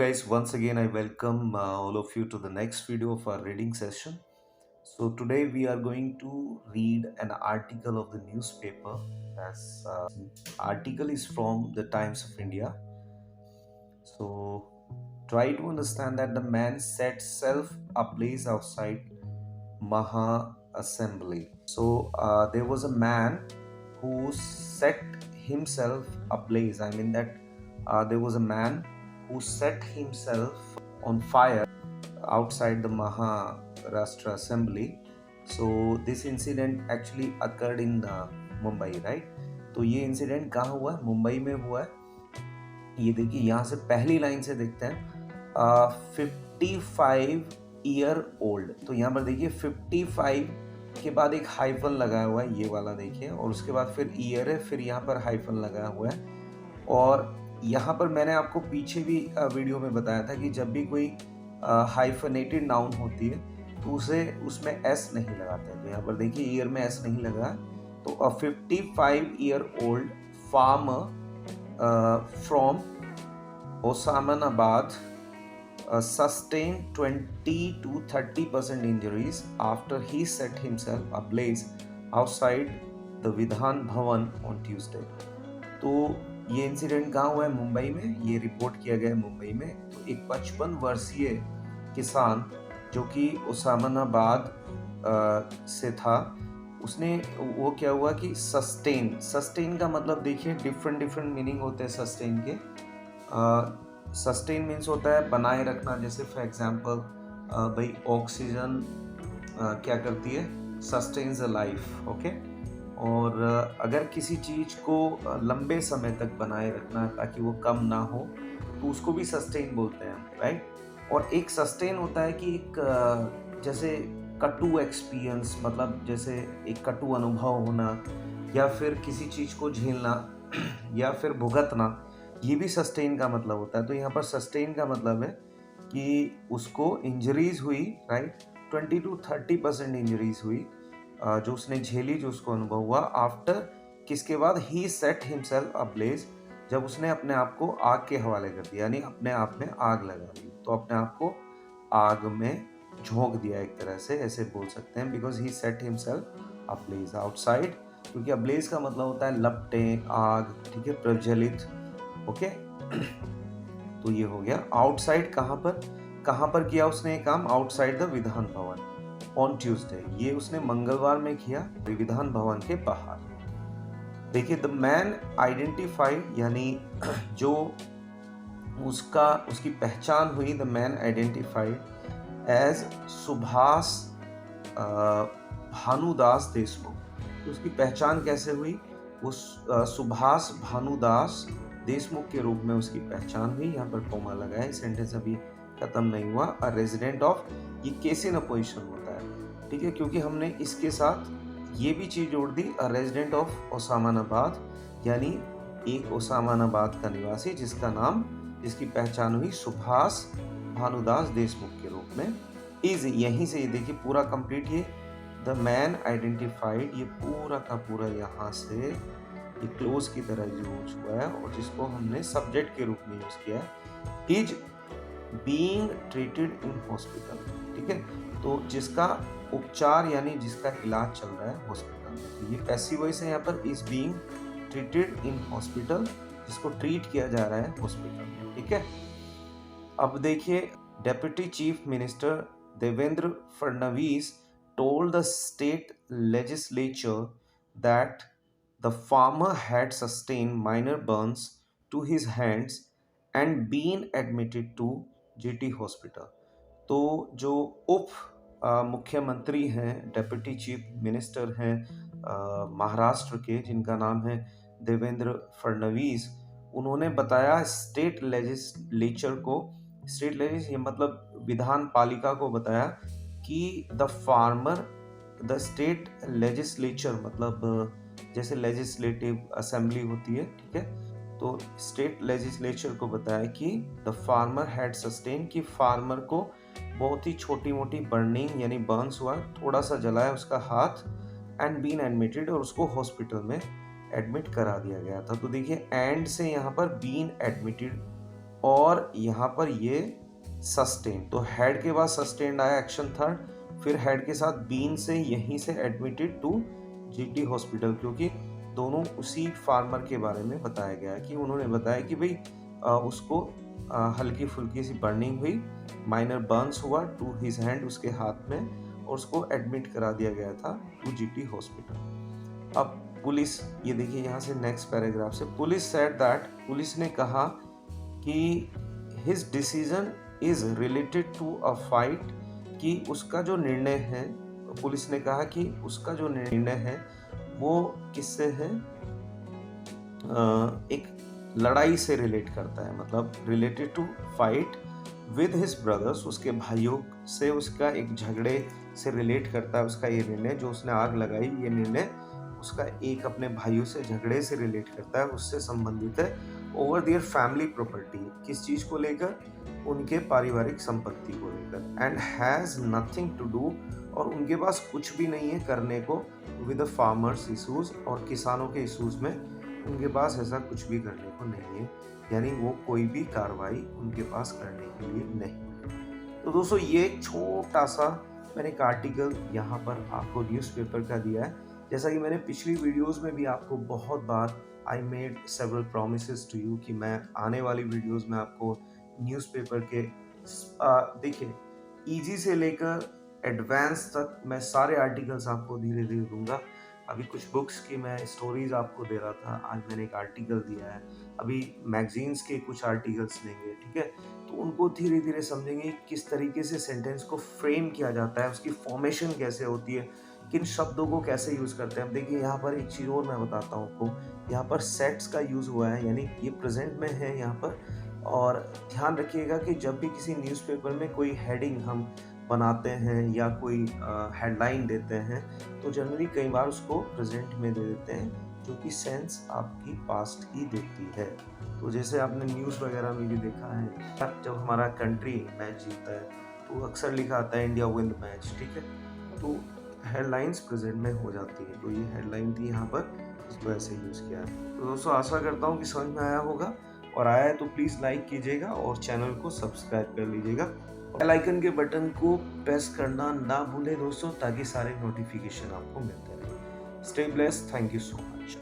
guys, once again I welcome all of you to the next video of our reading session. So today we are going to read an article of the newspaper. As article is from the Times of India. So try to understand that the man set self ablaze outside Maha Assembly. So there was a man who set himself ablaze. I mean that there was a man who set himself on fire outside the Maharashtra Assembly. So this incident actually occurred in Mumbai, right? तो ये incident कहाँ हुआ है? मुंबई में हुआ है. ये देखिए यहाँ से पहली लाइन से देखते हैं 55 ईयर ओल्ड. तो यहाँ पर देखिए 55 के बाद एक हाइफन लगाया हुआ है, ये वाला देखिए, और उसके बाद फिर ईयर है, फिर यहाँ पर हाइफन लगाया हुआ है. और यहाँ पर मैंने आपको पीछे भी वीडियो में बताया था कि जब भी कोई हाइफनेटेड नाउन होती है तो उसे उसमें एस नहीं लगाते हैं. तो यहाँ पर देखिए ईयर में एस नहीं लगा. तो 55 year old farmer from Osmanabad sustained 20 to 30% injuries after he set himself ablaze outside the Vidhan Bhavan on Tuesday. तो ये इंसिडेंट कहाँ हुआ है? मुंबई में. ये रिपोर्ट किया गया है मुंबई में. तो एक 55 वर्षीय किसान जो कि ओस्मानाबाद से था, उसने वो क्या हुआ कि सस्टेन का मतलब देखिए डिफरेंट मीनिंग होते हैं सस्टेन के. सस्टेन मीन्स होता है बनाए रखना. जैसे फॉर एग्जांपल भाई ऑक्सीजन क्या करती है? Sustains a life. ओके. और अगर किसी चीज़ को लंबे समय तक बनाए रखना ताकि वो कम ना हो तो उसको भी सस्टेन बोलते हैं, राइट. और एक सस्टेन होता है कि एक जैसे कटु एक्सपीरियंस, मतलब जैसे एक कटु अनुभव होना या फिर किसी चीज़ को झेलना या फिर भुगतना, ये भी सस्टेन का मतलब होता है. तो यहाँ पर सस्टेन का मतलब है कि उसको इंजरीज हुई, राइट. 20 to 30% इंजरीज हुई जो उसने झेली, जो उसको अनुभव हुआ. आफ्टर किसके बाद? ही सेट हिमसेल्फ अब्लेज, जब उसने अपने आप को आग के हवाले कर दिया, यानी अपने आप में आग लगा दी. तो अपने आप को आग में झोंक दिया एक तरह से, ऐसे बोल सकते हैं. Because he set himself ablaze outside, क्योंकि अब्लेज का मतलब होता है लपटे, आग, ठीक है, प्रज्वलित. ओके. तो ये हो गया आउटसाइड. कहाँ पर किया उसने ये काम? Outside the Vidhan Bhavan on Tuesday. ये उसने मंगलवार में किया विधान भवन के बाहर. देखिए द मैन आइडेंटिफाइड, यानी जो उसकी पहचान हुई, the man identified as Subhash Bhanudas Deshmukh. तो उसकी पहचान कैसे हुई? उस सुभाष भानुदास देशमुख के रूप में उसकी पहचान हुई. यहाँ पर कोमा लगा है, सेंटेंस अभी खत्म नहीं हुआ. अ रेजिडेंट ऑफ, ये केस इन अपोजिशन होता है, ठीक है, क्योंकि हमने इसके साथ ये भी चीज जोड़ दी, अ रेजिडेंट ऑफ ओस्मानाबाद, यानी एक ओस्मानाबाद का निवासी जिसकी पहचान हुई सुभाष भानुदास देशमुख के रूप में. इज, यहीं से ये देखिए पूरा कंप्लीट, ये द मैन आइडेंटिफाइड, ये पूरा का पूरा यहाँ से ये क्लोज की तरह यूज हुआ है और जिसको हमने सब्जेक्ट के रूप में यूज किया है. Is being treated in hospital, ठीक है. तो जिसका उपचार यानी जिसका इलाज चल रहा है हॉस्पिटल में. तो ये पैसिव वॉइस है यहाँ पर, is being treated in hospital, जिसको ट्रीट किया जा रहा है हॉस्पिटल में, ठीक है. अब देखिए deputy chief minister Devendra Fadnavis told the state legislature that the farmer had sustained minor burns to his hands and been admitted to GT hospital. तो जो उप मुख्यमंत्री हैं, डेप्यूटी चीफ मिनिस्टर हैं महाराष्ट्र के, जिनका नाम है देवेंद्र फडणवीस, उन्होंने बताया स्टेट लेजिस्लेचर को, स्टेट लेजिस्लेचर मतलब विधान पालिका को बताया कि द स्टेट लेजिस्लेचर मतलब जैसे लेजिस्लेटिव असेंबली होती है, ठीक है. तो स्टेट लेजिस्लेचर को बताया कि द फार्मर हैड सस्टेन, कि फार्मर को बहुत ही छोटी मोटी बर्निंग यानी बर्न्स हुआ, थोड़ा सा जला है उसका हाथ, एंड बीन एडमिटेड, और उसको हॉस्पिटल में एडमिट करा दिया गया था. तो देखिए एंड से यहाँ पर बीन एडमिटेड और यहाँ पर ये सस्टेन, तो हेड के बाद सस्टेन्ड आया एक्शन थर्ड, फिर हेड के साथ बीन से यहीं से एडमिटेड टू जीटी हॉस्पिटल, क्योंकि दोनों उसी फार्मर के बारे में बताया गया है कि उन्होंने बताया कि भाई उसको हल्की फुल्की सी बर्निंग हुई, माइनर बर्न्स हुआ टू हिज हैंड, उसके हाथ में, और उसको एडमिट करा दिया गया था टू जीटी हॉस्पिटल। अब पुलिस, ये देखिए यहाँ से नेक्स्ट पैराग्राफ से, पुलिस सेड दैट, पुलिस ने कहा कि his decision is related to a fight, कि उसका जो निर्णय है, पुलिस ने कहा कि उसका जो निर्णय है वो किससे है, एक लड़ाई से रिलेट करता है, मतलब related to fight with his brothers, उसके भाइयों से उसका एक झगड़े से रिलेट करता है उसका ये निर्णय, जो उसने आग लगाई, ये निर्णय उसका एक अपने भाइयों से झगड़े से रिलेट करता है, उससे संबंधित है। ओवर देयर फैमिली प्रॉपर्टी, किस चीज को लेकर, उनके पारिवारिक संपत्ति को लेकर, and has nothing to do, और उनके पास कुछ भी नहीं है करने को, विद द फार्मर्स इशूज, और किसानों के इशूज में उनके पास ऐसा कुछ भी करने को नहीं है, यानी वो कोई भी कार्रवाई उनके पास करने के लिए नहीं है। तो दोस्तों ये एक छोटा सा मैंने एक आर्टिकल यहाँ पर आपको न्यूज़पेपर का दिया है। जैसा कि मैंने पिछली वीडियोस में भी आपको बहुत बार I made several promises to you कि मैं आने वाली वीडियोस में आपको न्यूज़पेपर के देखिए इजी से लेकर एडवांस तक मैं सारे आर्टिकल्स आपको धीरे धीरे दूंगा। अभी कुछ बुक्स की मैं स्टोरीज आपको दे रहा था, आज मैंने एक आर्टिकल दिया है, अभी मैगजीन्स के कुछ आर्टिकल्स लेंगे, ठीक है। तो उनको धीरे धीरे समझेंगे किस तरीके से सेंटेंस को फ्रेम किया जाता है, उसकी फॉर्मेशन कैसे होती है, किन शब्दों को कैसे यूज़ करते हैं। अब देखिए यहाँ पर एक चीज़ और मैं बताता हूँ आपको, यहाँ पर सेट्स का यूज़ हुआ है, यानी ये प्रेजेंट में है यहाँ पर। और ध्यान रखिएगा कि जब भी किसी न्यूज़पेपर में कोई हेडिंग हम बनाते हैं या कोई हेडलाइन देते हैं, तो जनरली कई बार उसको प्रेजेंट में दे देते हैं, जो कि सेंस आपकी पास्ट की देती है। तो जैसे आपने न्यूज़ वगैरह में भी देखा है, जब हमारा कंट्री मैच जीतता है तो अक्सर लिखा आता है इंडिया विन द मैच, ठीक है। तो हेडलाइंस प्रेजेंट में हो जाती है, तो ये हेडलाइन थी यहाँ पर, इसको ऐसे यूज़ किया है। तो दोस्तों आशा करता हूँ कि समझ में आया होगा, और आया है तो प्लीज़ लाइक कीजिएगा और चैनल को सब्सक्राइब कर लीजिएगा। बेल आइकन के बटन को प्रेस करना ना भूलें दोस्तों, ताकि सारे नोटिफिकेशन आपको मिलते रहें। Stay blessed, thank you so much.